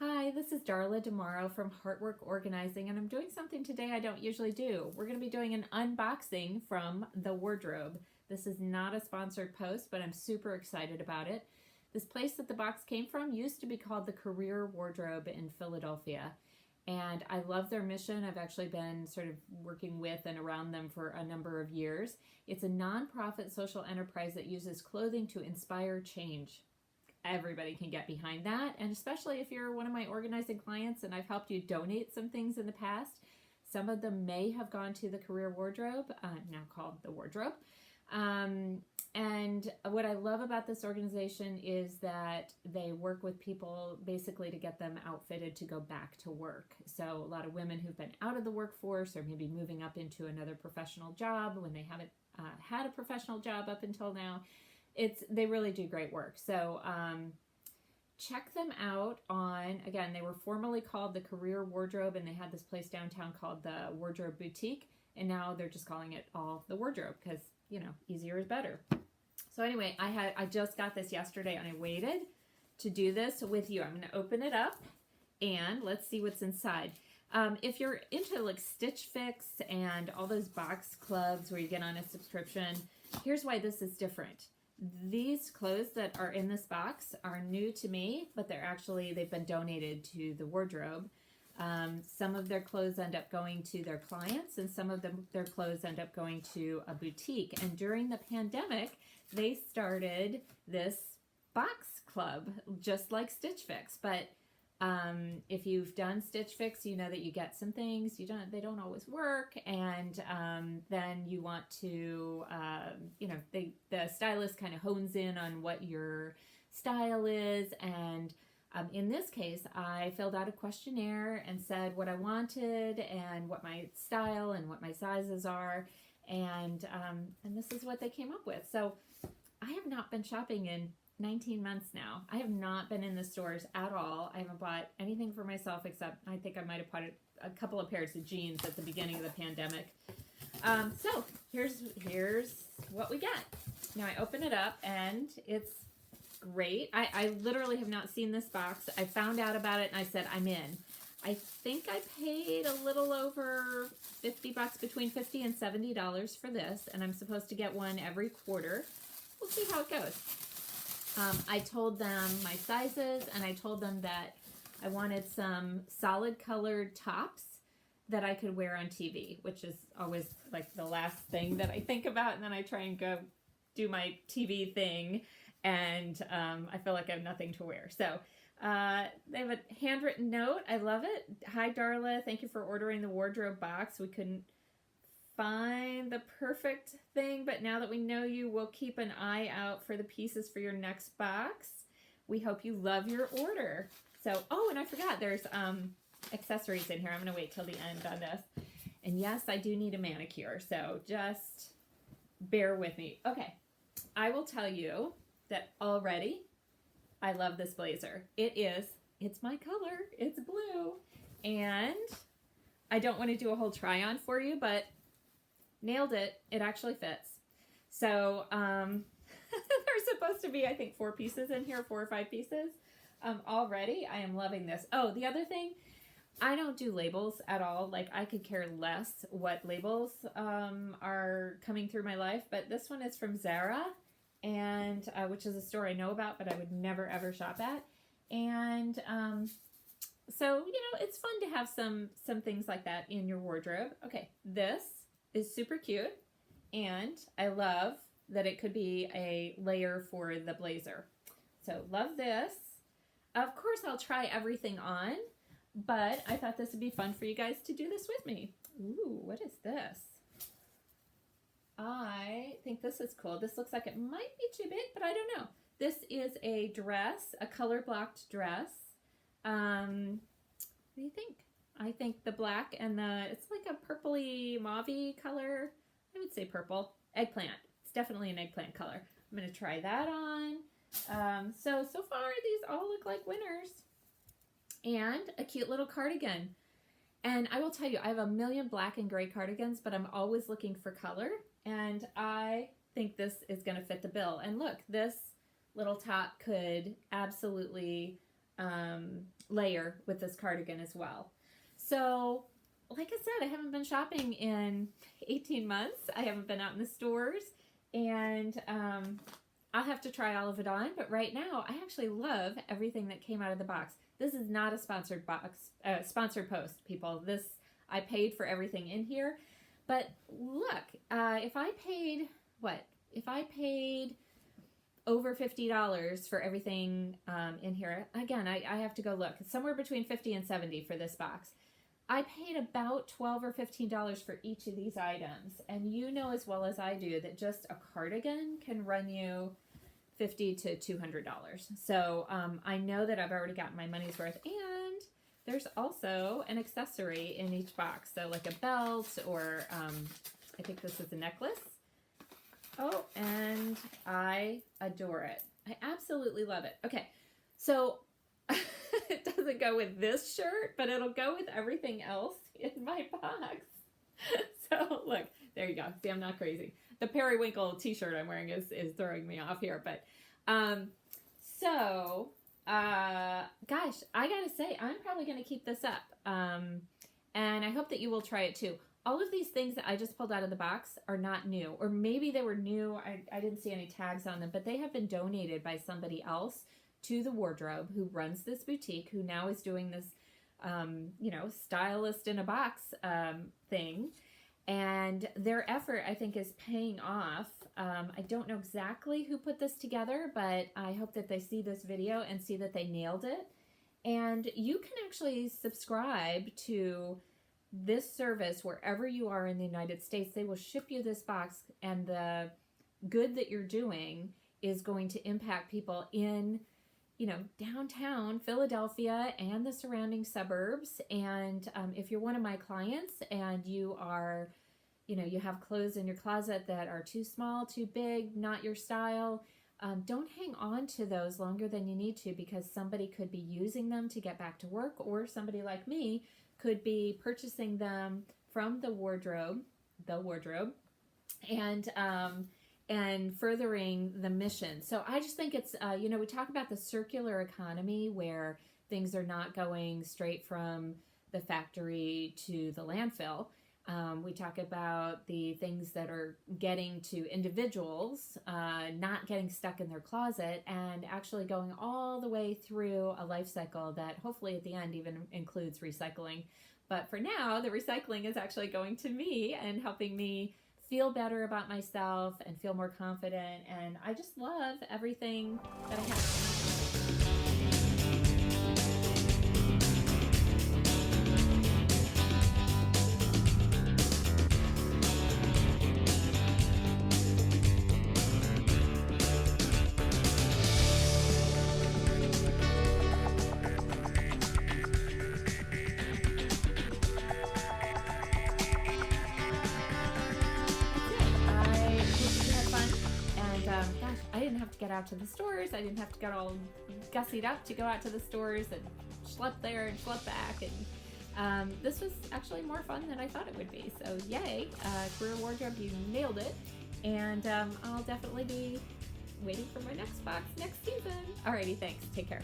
Hi, this is Darla Demaro from HeartWork Organizing, and I'm doing something today I don't usually do. We're going to be doing an unboxing from the wardrobe. This is not a sponsored post, but I'm super excited about it. This place that the box came from used to be called the Career Wardrobe in Philadelphia, and I love their mission. I've actually been sort of working with and around them for a number of years. It's a nonprofit social enterprise that uses clothing to inspire change. Everybody can get behind that, and especially if you're one of my organizing clients and I've helped you donate some things in the past. Some of them may have gone to the Career Wardrobe, now called the Wardrobe. And what I love about this organization is that they work with people basically to get them outfitted to go back to work. So a lot of women who've been out of the workforce or maybe moving up into another professional job when they haven't had a professional job up until now, they really do great work. So check them out on, again, they were formerly called the Career Wardrobe, and they had this place downtown called the Wardrobe Boutique, and now they're just calling it all the Wardrobe because, easier is better. So anyway, I just got this yesterday, and I waited to do this with you. I'm going to open it up, and let's see what's inside. If you're into like Stitch Fix and all those box clubs where you get on a subscription, here's why this is different. These clothes that are in this box are new to me, but they've been donated to the wardrobe. Some of their clothes end up going to their clients, and some of their clothes end up going to a boutique. And during the pandemic, they started this box club, just like Stitch Fix. But if you've done Stitch Fix, you know that you get some things they don't always work, and then you want to, the stylist kind of hones in on what your style is. And in this case, I filled out a questionnaire and said what I wanted and what my style and what my sizes are, and this is what they came up with. So I have not been shopping in 19 months now. I have not been in the stores at all. I haven't bought anything for myself except I think I might have bought a couple of pairs of jeans at the beginning of the pandemic. So here's what we get. Now I open it up and it's great. I literally have not seen this box. I found out about it and I said, I'm in. I think I paid a little over $50, between $50 and $70 for this, and I'm supposed to get one every quarter. We'll see how it goes. I told them my sizes, and I told them that I wanted some solid colored tops that I could wear on TV, which is always like the last thing that I think about, and then I try and go do my TV thing, and I feel like I have nothing to wear. So they have a handwritten note. I love it. Hi, Darla. Thank you for ordering the wardrobe box. We couldn't find the perfect thing, but now that we know you, we'll keep an eye out for the pieces for your next box. We hope you love your order. So, oh, and I forgot, there's accessories in here. I'm going to wait till the end on this. And yes, I do need a manicure, so just bear with me. Okay, I will tell you that already I love this blazer. It's my color. It's blue. And I don't want to do a whole try on for you, but nailed it. It actually fits. So there's supposed to be, I think, 4 pieces in here, 4 or 5 pieces. Already, I am loving this. Oh, the other thing, I don't do labels at all. Like, I could care less what labels are coming through my life. But this one is from Zara, and which is a store I know about, but I would never, ever shop at. And so, it's fun to have some things like that in your wardrobe. Okay, this is super cute, and I love that it could be a layer for the blazer. So love this. Of course, I'll try everything on, but I thought this would be fun for you guys to do this with me. Ooh, what is this? I think this is cool. This looks like it might be too big, but I don't know. This is a dress, a color blocked dress. What do you think? I think the black and it's like a purpley mauvey color. I would say purple. Eggplant. It's definitely an eggplant color. I'm going to try that on. So far these all look like winners. And a cute little cardigan. And I will tell you, I have a million black and gray cardigans, but I'm always looking for color. And I think this is going to fit the bill. And look, this little top could absolutely layer with this cardigan as well. So like I said, I haven't been shopping in 18 months. I haven't been out in the stores, and I'll have to try all of it on. But right now, I actually love everything that came out of the box. This is not a sponsored sponsored post, people. I paid for everything in here. But look, if I paid over $50 for everything in here, again, I have to go look. It's somewhere between $50 and $70 for this box. I paid about $12 or $15 for each of these items. And you know as well as I do that just a cardigan can run you $50 to $200. So I know that I've already gotten my money's worth. And there's also an accessory in each box. So like a belt, or I think this is a necklace. Oh, and I adore it. I absolutely love it. Okay, so it doesn't go with this shirt, but it'll go with everything else in my box. So look, there you go. See, I'm not crazy. The Periwinkle t-shirt I'm wearing is throwing me off here. But gosh, I gotta say, I'm probably gonna keep this up. And I hope that you will try it too. All of these things that I just pulled out of the box are not new, or maybe they were new. I didn't see any tags on them, but they have been donated by somebody else to the wardrobe who runs this boutique, who now is doing this, stylist in a box thing. And their effort, I think, is paying off. I don't know exactly who put this together, but I hope that they see this video and see that they nailed it. And you can actually subscribe to this service wherever you are in the United States. They will ship you this box, and the good that you're doing is going to impact people in downtown Philadelphia and the surrounding suburbs. And if you're one of my clients and you are, you have clothes in your closet that are too small, too big, not your style, don't hang on to those longer than you need to, because somebody could be using them to get back to work, or somebody like me could be purchasing them from the wardrobe, and furthering the mission. So I just think it's, we talk about the circular economy, where things are not going straight from the factory to the landfill. We talk about the things that are getting to individuals, not getting stuck in their closet, and actually going all the way through a life cycle that hopefully at the end even includes recycling. But for now, the recycling is actually going to me and helping me feel better about myself and feel more confident. And I just love everything that I have. I didn't have to get out to the stores. I didn't have to get all gussied up to go out to the stores and schlep there and schlep back. And this was actually more fun than I thought it would be. So yay, Career Wardrobe, you nailed it. And I'll definitely be waiting for my next box next season. Alrighty, thanks. Take care.